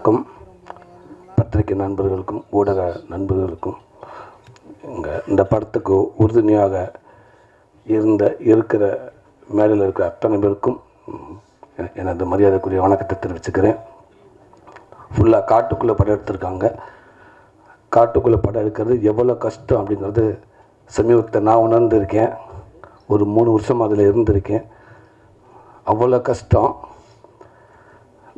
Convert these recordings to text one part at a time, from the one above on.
வணக்கம். பத்திரிகை நண்பர்களுக்கும் ஊடக நண்பர்களுக்கும் இந்த படத்துக்கு உறுதுணையாக இருக்கிற மேடையில் இருக்கிற அத்தனை பேருக்கும் எனது மரியாதைக்குரிய வணக்கத்தை தெரிவிச்சுக்கிறேன். ஃபுல்லாக காட்டுக்குள்ளே படம் எடுத்திருக்காங்க. காட்டுக்குள்ளே படம் எடுக்கிறது எவ்வளோ கஷ்டம் அப்படிங்கிறது சமீபத்தில் நான் உணர்ந்திருக்கேன். ஒரு 3 வருஷம் அதில் இருந்திருக்கேன். அவ்வளோ கஷ்டம்.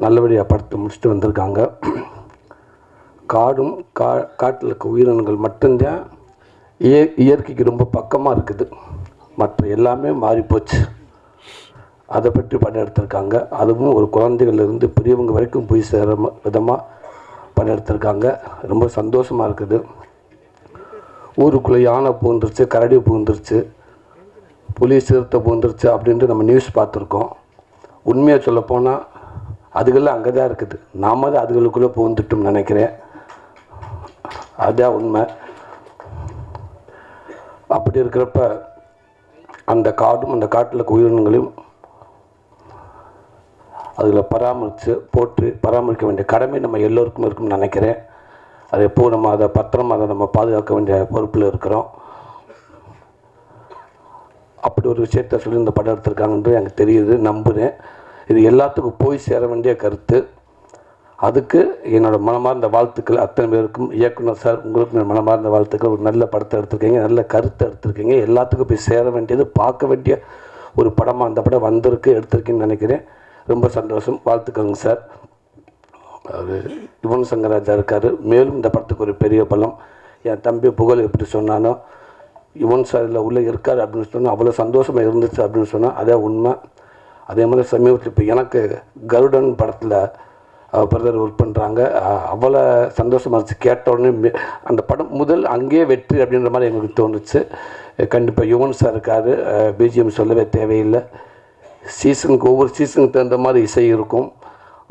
நல்லபடியாக படத்தை முடிச்சுட்டு வந்திருக்காங்க. காடும் காட்டில் இருக்க உயிரினங்கள் மட்டும்தான் இயற்கைக்கு ரொம்ப பக்கமாக இருக்குது. மற்ற எல்லாமே மாறிப்போச்சு. அதை பற்றி படம் எடுத்திருக்காங்க. அதுவும் ஒரு குழந்தைகள்லேருந்து பெரியவங்க வரைக்கும் போய் சேர விதமாக படம் எடுத்திருக்காங்க. ரொம்ப சந்தோஷமாக இருக்குது. ஊருக்குள்ளே யானை பூந்துருச்சு, கரடி பூந்துருச்சு, புலி சிறுத்தை பூந்துருச்சு அப்படின்ட்டு நம்ம நியூஸ் பார்த்துருக்கோம். உண்மையாக சொல்லப்போனால் அதுகள்லாம் அங்கே தான் இருக்குது. நாம் தான் அதுகளுக்குள்ளே பூந்துட்டோம்னு நினைக்கிறேன். அதுதான் உண்மை. அப்படி இருக்கிறப்ப அந்த காடும் அந்த காட்டில் இருக்க உயிரினங்களையும் அதில் போற்றி பராமரிக்க வேண்டிய கடமை நம்ம எல்லோருக்கும் இருக்கும்னு நினைக்கிறேன். அது எப்போது நம்ம அதை பத்திரமாக நம்ம பாதுகாக்க வேண்டிய பொறுப்பில் இருக்கிறோம். அப்படி ஒரு விஷயத்த சொல்லி இந்த படம் எடுத்திருக்காங்கன்றது எனக்கு தெரியுது, நம்புகிறேன். இது எல்லாத்துக்கும் போய் சேர வேண்டிய கருத்து. அதுக்கு என்னோடய மனமார்ந்த வாழ்த்துக்கள் அத்தனை பேருக்கும். இயக்குனர் சார், உங்களுக்கு மனமார்ந்த வாழ்த்துக்கள். ஒரு நல்ல படத்தை எடுத்திருக்கீங்க, நல்ல கருத்தை எடுத்திருக்கீங்க. எல்லாத்துக்கும் போய் சேர வேண்டியது, பார்க்க வேண்டிய ஒரு படமாக அந்த படம் வந்திருக்கு, எடுத்திருக்கீங்கன்னு நினைக்கிறேன். ரொம்ப சந்தோஷம். வாழ்த்துக்கள்ங்க சார். அவர் யுவன் சங்கர் ராஜா இருக்கார். மேலும் இந்த படத்துக்கு ஒரு பெரிய பலம். என் தம்பி புகழ் எப்படி சொன்னானோ, யுவன் சார் இதில் உள்ளே இருக்கார் அப்படின்னு சொன்னால் அவ்வளோ சந்தோஷமாக இருந்துச்சு அப்படின்னு சொன்னால் அதே உண்மை. அதே மாதிரி சமீபத்தில் இப்போ எனக்கு கருடன் படத்தில் பிரதர் ஒர்க் பண்ணுறாங்க. அவ்வளோ சந்தோஷமாக இருந்துச்சு. கேட்ட உடனே அந்த படம் முதல் அங்கேயே வெற்றி அப்படின்ற மாதிரி எங்களுக்கு தோணுச்சு. கண்டிப்பாக யுவன் சார் இருக்கார். பிஜிஎம் சொல்லவே தேவையில்லை. சீசனுக்கு ஒவ்வொரு சீசனுக்கு தகுந்த மாதிரி இசை இருக்கும்.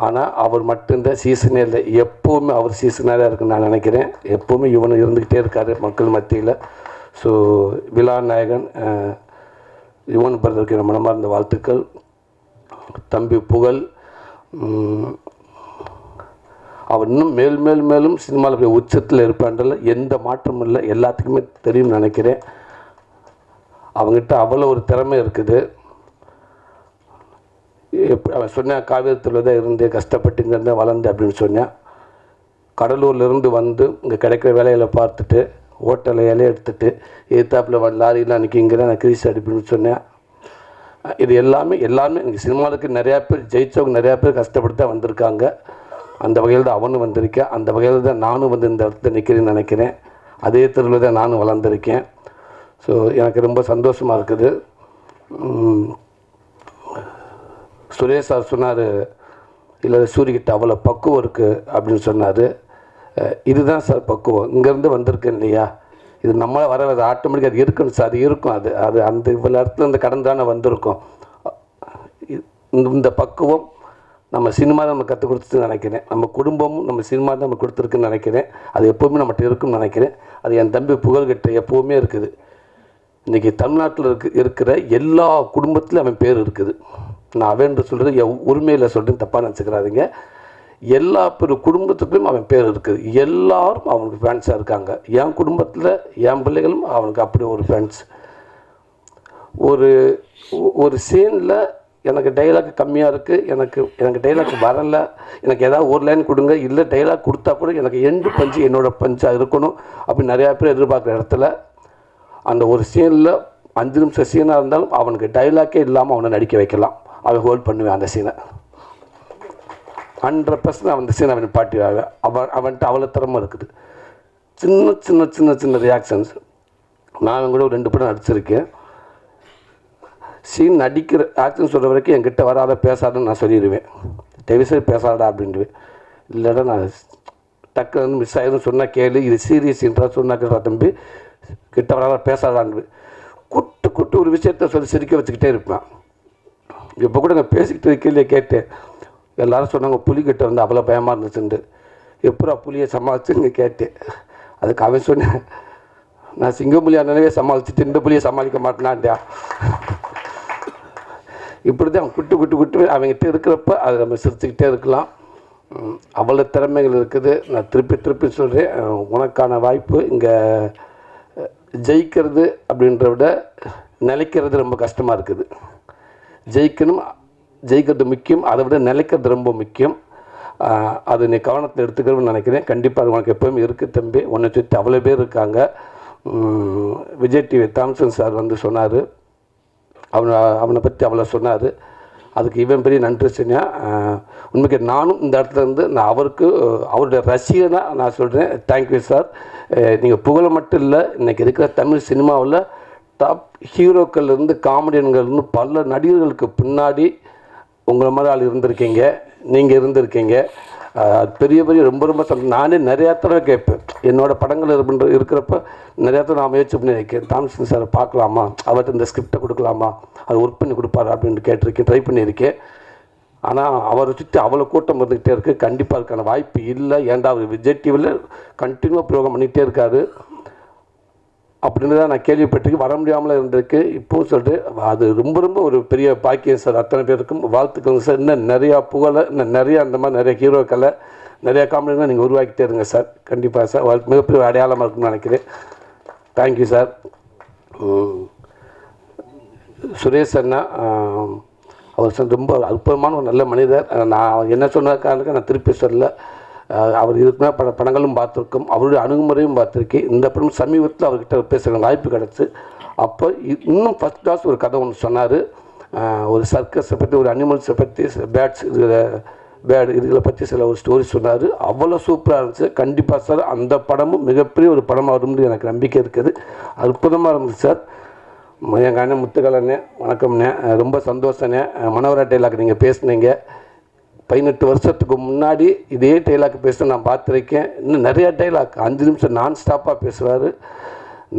ஆனால் அவர் மட்டும்தான் சீசனே இல்லை, எப்போவுமே அவர் சீசனாக தான் இருக்குன்னு நான் நினைக்கிறேன். எப்போவுமே யுவன் இருந்துக்கிட்டே இருக்கார் மக்கள் மத்தியில். ஸோ விழா நாயகன் யுவன் பிரதருக்கு என் மனமார்ந்த வாழ்த்துக்கள். தம்பி புகழ் அவர் இன்னும் மேலும் சினிமாவில் போய் உச்சத்தில் இருப்பான்றல எந்த மாற்றமும் இல்லை, எல்லாத்துக்குமே தெரியும்னு நினைக்கிறேன். அவங்ககிட்ட அவ்வளோ ஒரு திறமை இருக்குது. அவன் சொன்னேன், காவேரத்தில் தான் இருந்து கஷ்டப்பட்டு இங்கேருந்து வளர்ந்து அப்படின்னு சொன்னேன். கடலூர்லேருந்து வந்து இங்கே கிடைக்கிற வேலைகளை பார்த்துட்டு ஹோட்டலில் இலையை எடுத்துகிட்டு எதிர்த்தாப்பில் லாரியில் அன்றைக்கி இங்கே தான் நான் கிரீஸ் அடிப்புன்னு சொன்னேன். இது எல்லாமே இன்றைக்கி சினிமாவுக்கு நிறையா பேர் ஜெயித்தவங்க, நிறையா பேர் கஷ்டப்பட்டு தான் வந்திருக்காங்க. அந்த வகையில் தான் அவனும் வந்திருக்கேன். அந்த வகையில் தான் நானும் வந்து இந்த இடத்துல நிற்கிறேன்னு நினைக்கிறேன். அதே தெருவில் தான் நானும் வளர்ந்துருக்கேன். ஸோ எனக்கு ரொம்ப சந்தோஷமாக இருக்குது. சுரேஷ் சார் சொன்னார், இல்லை சூரியகிட்ட அவ்வளோ பக்குவம் இருக்குது அப்படின்னு சொன்னார். இதுதான் சார் பக்குவம். இங்கேருந்து வந்திருக்கேன் இல்லையா, இது நம்மளால் வர ஆட்டோமேட்டிக்காக அது இருக்கணும் சார். அது இருக்கும். அது அந்த இவ்வளோ இடத்துல இந்த கடந்து தானே வந்திருக்கோம். இந்த பக்குவம் நம்ம சினிமா தான் நம்ம கற்றுக் கொடுத்துன்னு நினைக்கிறேன். நம்ம குடும்பமும் நம்ம சினிமா தான் நம்ம கொடுத்துருக்குன்னு நினைக்கிறேன். அது எப்போவுமே நம்மகிட்ட இருக்குன்னு நினைக்கிறேன். அது என் தம்பி புகழ்கிட்ட எப்போவுமே இருக்குது. இன்றைக்கி தமிழ்நாட்டில் இருக்கிற எல்லா குடும்பத்துலையும் அவன் பேர் இருக்குது. நான் அவன் சொல்கிறது என் உரிமையில் சொல்கிறேன், தப்பாக நினச்சிக்கிறாதீங்க. எல்லா குடும்பத்துக்குள்ளேயும் அவன் பேர் இருக்குது. எல்லாரும் அவனுக்கு ஃபேன்ஸாக இருக்காங்க. என் குடும்பத்தில் என் பிள்ளைகளும் அவனுக்கு அப்படி ஒரு ஃபேன்ஸ். ஒரு சீனில் எனக்கு டைலாக் கம்மியாக இருக்குது, எனக்கு டைலாக் வரலை, எனக்கு ஏதாவது ஒரு லைன் கொடுங்க, இல்லை டைலாக் கொடுத்தா கூட எனக்கு எண்டு பஞ்சு என்னோடய பஞ்சாக இருக்கணும் அப்படின்னு நிறையா பேர் எதிர்பார்க்குற இடத்துல அந்த ஒரு சீனில் 5 நிமிஷம் சீனாக இருந்தாலும் அவனுக்கு டைலாக்கே இல்லாமல் அவனை நடிக்க வைக்கலாம். அவன் ஹோல்ட் பண்ணுவேன் அந்த சீனை. 100% அந்த சீனை அவன் பாட்டி அவன்கிட்ட அவ்வளோ திறமை இருக்குது. சின்ன ரியாக்ஷன்ஸ். நான் கூட ஒரு 2 படம் நடிச்சிருக்கேன். சீன் நடிக்கிற ஆக்ஷன் சொல்கிற வரைக்கும் என்கிட்ட வராத பேசாதன்னு நான் சொல்லிடுவேன். தயவுசெய்து பேசாதடா அப்படின்ட்டுவேன். இல்லைடா நான் டக்கு வந்து மிஸ் ஆகிடும் சொன்னால் கேளு, இது சீரியஸ் சீன்றாக சொன்னாக்கிற தம்பி கிட்ட வராத பேசாதான்னு குட்டு ஒரு விஷயத்த சொல்லி சிரிக்க வச்சுக்கிட்டே இருப்பேன். இப்போ கூட நான் பேசிக்கிட்டு இருக்கையிலே கேட்டேன். எல்லோரும் சொன்னாங்க புலிக்கிட்ட வந்து அவ்வளோ பயமாக இருந்துச்சுண்டு. எப்போ புலியை சமாளிச்சுன்னு கேட்டேன். அதுக்கு அவன் சொன்னேன், நான் சிங்கப்புலியாக நினைவே சமாளிச்சுட்டு இந்த புலியை சமாளிக்க மாட்டேனான்டா. இப்படி தான் குட்டு அவங்ககிட்ட இருக்கிறப்ப அதை நம்ம சிரிச்சுக்கிட்டே இருக்கலாம். அவ்வளோ திறமைகள் இருக்குது. நான் திருப்பி சொல்கிறேன், உனக்கான வாய்ப்பு இங்கே ஜெயிக்கிறது அப்படின்றத விட நிலைக்கிறது ரொம்ப கஷ்டமாக இருக்குது. ஜெயிக்கிறது முக்கியம், அதை விட நிலைக்கிறது ரொம்ப முக்கியம். அது நீ கவனத்தில் எடுத்துக்கிறோம்னு நினைக்கிறேன். கண்டிப்பாக அது உனக்கு எப்போவுமே இருக்குது தம்பி. உன்னை சுற்றி அவ்வளோ பேர் இருக்காங்க. விஜய் டிவி தாம்சன் சார் வந்து சொன்னார், அவனை பற்றி அவ்வளோ சொன்னார். அதுக்கு இவன் பெரிய நன்றி சொன்னா. உண்மைக்கு நானும் இந்த இடத்துல இருந்து நான் அவருடைய ரசிகனாக நான் சொல்கிறேன். Thank you sir. நீங்கள் புகழ மட்டும் இல்லை, இன்றைக்கி இருக்கிற தமிழ் சினிமாவில் டாப் ஹீரோக்கள்லேருந்து காமெடியன்கள்லேருந்து பல நடிகர்களுக்கு பின்னாடி உங்களை மாதிரி ஆள் இருந்திருக்கீங்க, நீங்கள் இருந்திருக்கீங்க. பெரிய ரொம்ப நானே நிறையா தடவை கேட்பேன். என்னோடய படங்கள் இருக்கிறப்ப நிறையா தடவை நான் முயற்சி பண்ணி வைக்கேன். தாம்சன் சாரை பார்க்கலாமா, அவர்கிட்ட இந்த ஸ்கிரிப்டை கொடுக்கலாமா, அதை ஒர்க் பண்ணி கொடுப்பாரு அப்படின்ட்டு கேட்டிருக்கேன், ட்ரை பண்ணியிருக்கேன். ஆனால் அவரை சுற்றி அவ்வளோ கூட்டம் இருந்துக்கிட்டே இருக்குது. கண்டிப்பாக அதுக்கான வாய்ப்பு இல்லை. ஏன்டா அவர் விஜய் டிவியில் கண்டினியூவாக ப்ரோக்ராம் பண்ணிகிட்டே இருக்காரு அப்படின்னு தான் நான் கேள்விப்பட்டிருக்கேன். வர முடியாமல் இருந்திருக்கு. இப்போவும் சொல்லிட்டு அது ரொம்ப ஒரு பெரிய பாக்கியம் சார். அத்தனை பேருக்கும் வாழ்த்துக்கள் சார். இன்னும் நிறையா புகழை, இன்னும் நிறையா அந்த மாதிரி நிறைய ஹீரோக்களை, நிறையா காமெடிலாம் நீங்கள் உருவாக்கிட்டே இருங்க சார். கண்டிப்பாக சார். மிகப்பெரிய அடையாளமாக இருக்குன்னு நினைக்கிறேன். Thank you sir. சுரேஷ் அண்ணா, அவர் ரொம்ப அற்புதமான ஒரு நல்ல மனிதர். நான் என்ன சொன்ன காரணத்துக்கு நான் திருப்பி சொல்ல. அவர் இதுக்குமே படங்களும் பார்த்துருக்கோம், அவருடைய அணுகுமுறையும் பார்த்துருக்கேன். இந்த படம் சமீபத்தில் அவர்கிட்ட பேசுகிற வாய்ப்பு கிடச்சி. அப்போ இன்னும் ஃபஸ்ட் கிளாஸ் ஒரு கதை ஒன்று சொன்னார். ஒரு சர்க்கஸை பற்றி, ஒரு அனிமல்ஸை பற்றி, பேட்ஸ் இதுகளை பற்றி சில ஒரு ஸ்டோரி சொன்னார். அவ்வளோ சூப்பராக இருந்துச்சு. கண்டிப்பாக சார் அந்த படமும் மிகப்பெரிய ஒரு படமாக வரும்னு எனக்கு நம்பிக்கை இருக்குது. அற்புதமாக இருந்துச்சு சார். எங்கள் அண்ணன் முத்துக்கலண்ணே, வணக்கம்ண்ணே. ரொம்ப சந்தோஷண்ணே. மனோரா டைலாக் நீங்கள் பேசுனீங்க. 18 வருஷத்துக்கு முன்னாடி இதே டைலாக் பேச நான் பார்த்துருக்கேன். இன்னும் நிறையா டைலாக் 5 நிமிஷம் நான் ஸ்டாப்பாக பேசுவார்.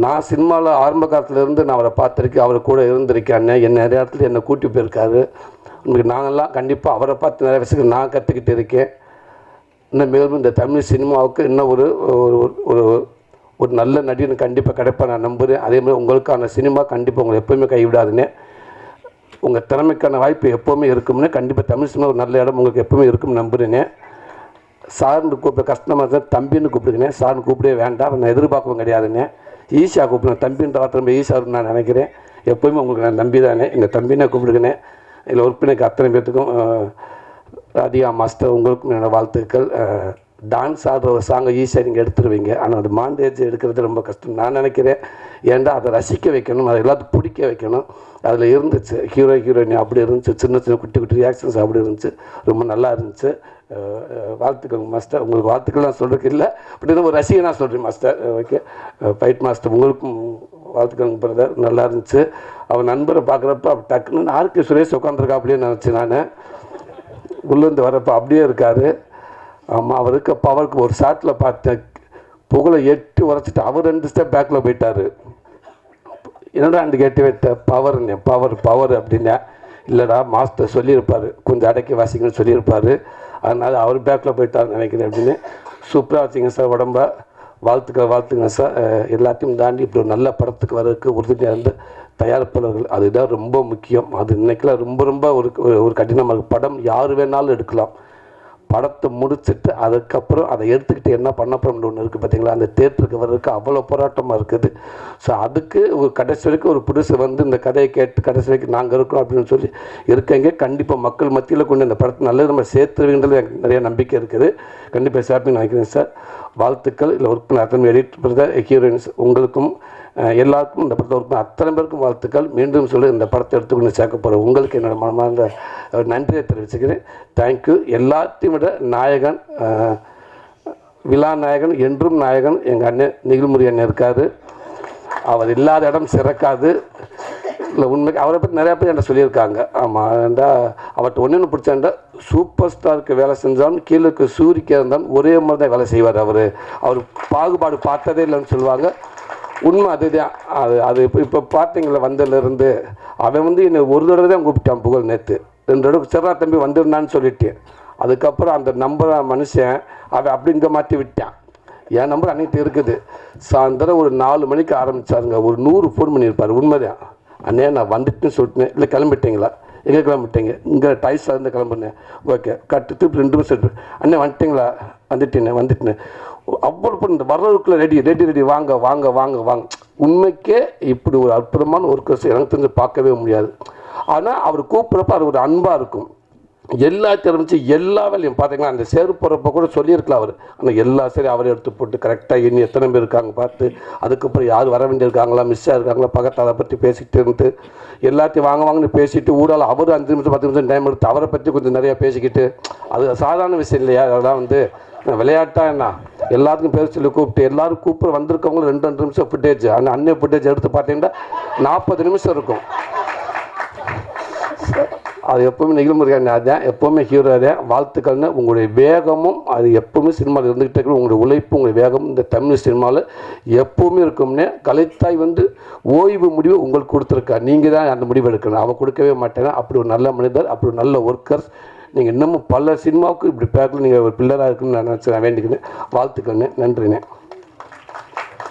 நான் சினிமாவில் ஆரம்ப காலத்துலேருந்து நான் அவரை பார்த்துருக்கேன், அவர் கூட இருந்திருக்கேன். அண்ணன் நிறைய இடத்துல என்னை கூட்டி போயிருக்காரு. உங்களுக்கு நாங்கள்லாம் கண்டிப்பாக அவரை பார்த்து நிறைய விஷயங்கள் நான் கற்றுக்கிட்டு இருக்கேன். இன்னும் மேலும் இந்த தமிழ் சினிமாவுக்கு இன்னும் ஒரு நல்ல நடிகன் கண்டிப்பாக கிடைப்பேன் நான் நம்புகிறேன். அதேமாதிரி உங்களுக்கான சினிமா கண்டிப்பாக உங்களை எப்போவுமே கைவிடாதுன்னு, உங்கள் திறமைக்கான வாய்ப்பு எப்போவுமே இருக்கும்னு, கண்டிப்பாக தமிழ் சினிமா ஒரு நல்ல இடம் உங்களுக்கு எப்போவுமே இருக்கும்னு நம்புகிறேனே. சார்னு கூப்பிட கஷ்டமாக தான், தம்பின்னு கூப்பிடுங்கண்ணே. சார்னு கூப்பிடவே வேண்டாம், நான் எதிர்பார்க்கவும் கிடையாதுண்ணே. ஈஸியாக கூப்பிடுங்க. தம்பின்ற வார்த்தை ரொம்ப ஈஸியாக நான் நினைக்கிறேன். எப்போயுமே உங்களுக்கு நான் நம்பி தானே, எங்கள் தம்பினே கூப்பிடுங்கண்ணே. இதில் உறுப்பினருக்கு அத்தனை பேர்த்துக்கும் ராதிகா மாஸ்டர் உங்களுக்கும் என்னோடய வாழ்த்துக்கள். டான்ஸ் ஆடுற ஒரு சாங்கை ஈஸியாக நீங்கள் எடுத்துருவீங்க, ஆனால் அது மாண்டேஜ் எடுக்கிறது ரொம்ப கஷ்டம் நான் நினைக்கிறேன். ஏன்டா அதை ரசிக்க வைக்கணும், அதை எல்லாத்துக்கும் பிடிக்க வைக்கணும். அதில் இருந்துச்சு ஹீரோயின் அப்படி இருந்துச்சு, சின்ன குட்டி ரியாக்ஷன்ஸ் அப்படி இருந்துச்சு. ரொம்ப நல்லா இருந்துச்சு. வாழ்த்துக்கள் மாஸ்டர். உங்களுக்கு வாழ்த்துக்கள் நான் சொல்கிறதுக்கு இல்லை, அப்படி ஒரு ரசிகனாக சொல்கிறேன் மாஸ்டர். ஓகே, ஃபைட் மாஸ்டர் உங்களுக்கும் வாழ்த்துக்கள் பிரதர். நல்லா இருந்துச்சு. அவன் நண்பரை பார்க்குறப்ப டக்குன்னு ஆர்கே சுரேஷ் உட்காந்துருக்கா அப்படியே நினச்சேன் நான். உள்ளேருந்து வரப்போ அப்படியே இருக்கார். ஆமாம், அவருக்கு பவருக்கு ஒரு ஷாட்டில் பார்த்தேன், புகழை 8 உரைச்சிட்டு அவர் 2 ஸ்டெப் பேக்கில் போயிட்டார். என்னடா அந்த கேட்டு வைத்த பவர் அப்படின்னா, இல்லைடா மாஸ்டர் சொல்லியிருப்பார், கொஞ்சம் அடக்கி வாசிங்கன்னு சொல்லியிருப்பார், அதனால் அவர் பேக்கில் போயிட்டார் நினைக்கிறேன் அப்படின்னு. சூப்பராக வச்சிங்க சார் உடம்ப. வாழ்த்துங்க சார். எல்லாத்தையும் தாண்டி இப்படி ஒரு நல்ல படத்துக்கு வர்றதுக்கு உறுதுணையாக இருந்து தயாரிப்பாளர்கள், அதுதான் ரொம்ப முக்கியம். அது இன்றைக்கெலாம் ரொம்ப ஒரு கடினமாக இருக்குது. படம் யார் வேணாலும் எடுக்கலாம். படத்தை முடிச்சுட்டு அதுக்கப்புறம் அதை எடுத்துக்கிட்டு என்ன பண்ண போகிறோம்னு ஒன்று இருக்குது பார்த்தீங்களா, அந்த தேட்டருக்கு வர்றதுக்கு அவ்வளோ போராட்டமாக இருக்குது. ஸோ அதுக்கு ஒரு கடைசி வரைக்கும் ஒரு புதுசு வந்து இந்த கதையை கேட்டு கடைசி வரைக்கும் நாங்கள் இருக்கோம் அப்படின்னு சொல்லி இருக்கீங்க. கண்டிப்பாக மக்கள் மத்தியில் கொண்டு இந்த படத்தை நல்லது நம்ம சேர்த்துருவீங்கிறது எனக்கு நிறைய நம்பிக்கை இருக்குது. கண்டிப்பாக சேர்த்துன்னு நினைக்கிறேன் சார். வாழ்த்துக்கள். இல்லை ஒர்க் பண்ண அத்தனை எடிட்டர் ஹீரோயின்ஸ் உங்களுக்கும் எல்லாருக்கும் இந்த படத்தை ஒர்க் பண்ண அத்தனை பேருக்கும் வாழ்த்துக்கள். மீண்டும் சொல்லி இந்த படத்தை எடுத்துக்கொண்டு சேர்க்க போகிற உங்களுக்கு என்னோடய மனமார்ந்த நன்றியை தெரிவிச்சுக்கிறேன். தேங்க்யூ. எல்லாத்தையும் விட நாயகன், விழா நாயகன், என்றும் நாயகன் எங்கள் அண்ணன் நிகில்முரி அண்ணன் இருக்கார். அவர் இல்லாத இடம் சிறக்காது. இல்லை உண்மைக்கு அவரை பற்றி நிறையா பேர் என்கிட்ட சொல்லியிருக்காங்க. ஆமாம், ஏண்டா அவர்கிட்ட ஒன்று பிடிச்சாண்டா, சூப்பர் ஸ்டாருக்கு வேலை செஞ்சாலும் கீழே இருக்க சூரிக்கா இருந்தாலும் ஒரே மாதிரி தான் வேலை செய்வார். அவர் பாகுபாடு பார்த்ததே இல்லைன்னு சொல்லுவாங்க. உண்மை அதுதான். அது இப்போ பார்த்தீங்களா, வந்ததுலேருந்து அவன் வந்து என்னை ஒரு தடவை தான் கூப்பிட்டான் புகழ். நேற்று 2 தடவை சிறா தம்பி வந்துருந்தான்னு சொல்லிட்டேன். அதுக்கப்புறம் அந்த நம்பரை மனுஷன் அவன் அப்படி இங்கே மாற்றி விட்டான். என் நம்பர் அன்னைக்கு இருக்குது. சாயந்தரம் ஒரு 4 மணிக்கு ஆரம்பித்தாருங்க, ஒரு 100 ஃபோன் பண்ணியிருப்பார். உண்மைதான். அண்ணே நான் வந்துட்டுன்னு சொல்லிட்டேன். இல்லை கிளம்பிட்டீங்களா, எங்கே கிளம்பிட்டீங்க? இங்கே டைஸ்லேருந்து கிளம்புனேன். ஓகே கட்டு திருப்பி 2 நிமிஷம் அண்ணே வந்துட்டிங்களா? வந்துட்டேன்னு அவ்வளோ இந்த வர்றதுக்குள்ளே ரெடி வாங்க வாங்க வாங்க வாங்க. உண்மைக்கே இப்படி ஒரு அற்புதமான ஒர்க்கர்ஸ் எனக்கு தெரிஞ்சு பார்க்கவே முடியாது. ஆனால் அவர் கூப்பிட்றப்ப அது ஒரு அன்பாக இருக்கும். எல்லா தெரிஞ்சு எல்லா வேலையும் பார்த்தீங்கன்னா அந்த சேரு போகிறப்ப கூட சொல்லியிருக்கலாம் அவர். ஆனால் எல்லா சரி அவரை எடுத்து போட்டு கரெக்டாக எண்ணி எத்தனை பேர் இருக்காங்க பார்த்து, அதுக்கப்புறம் யார் வர வேண்டியிருக்காங்களா, மிஸ்ஸாக இருக்காங்களா, பக்கத்தில் அதை பற்றி பேசிக்கிட்டு இருந்து எல்லாத்தையும் வாங்கன்னு பேசிட்டு ஊடால் அவர் 5 நிமிஷம் 10 நிமிஷம் டைம் எடுத்து அவரை பற்றி கொஞ்சம் நிறையா பேசிக்கிட்டு, அது சாதாரண விஷயம் இல்லையா? அதெல்லாம் விளையாட்டாக என்ன எல்லாத்துக்கும் பேர் சொல்லி கூப்பிட்டு எல்லாரும் கூப்பிட்டு வந்திருக்கவங்களும் 2 நிமிஷம் ஃபுட்டேஜ், ஆனால் அன்னைய ஃபுட்டேஜ் எடுத்து பார்த்தீங்கன்னா 40 நிமிஷம் இருக்கும். அது எப்போவுமே நிகழ்முறையான அதுதான், எப்போவுமே ஹீரோ தான். வாழ்த்துக்கள்னு உங்களுடைய வேகமும் அது எப்போவுமே சினிமாவில் இருந்துகிட்டே இருக்கணும். உங்களுடைய உழைப்பு உங்களுடைய வேகம் இந்த தமிழ் சினிமாவில் எப்போவுமே இருக்கும்னே. கலைத்தாய் ஓய்வு முடிவு உங்களுக்கு கொடுத்துருக்கா, நீங்கள் தான் அந்த முடிவு எடுக்கணும், அவன் கொடுக்கவே மாட்டேங்க. அப்படி ஒரு நல்ல மனிதர், அப்படி ஒரு நல்ல ஒர்க்கர்ஸ். நீங்கள் இன்னமும் பல சினிமாவுக்கு இப்படி பேக்கில் நீங்கள் ஒரு பில்லராக இருக்குன்னு நான் நினச்சி வேண்டிக்கிறேன். வாழ்த்துக்கள்னு. நன்றிண்ணே.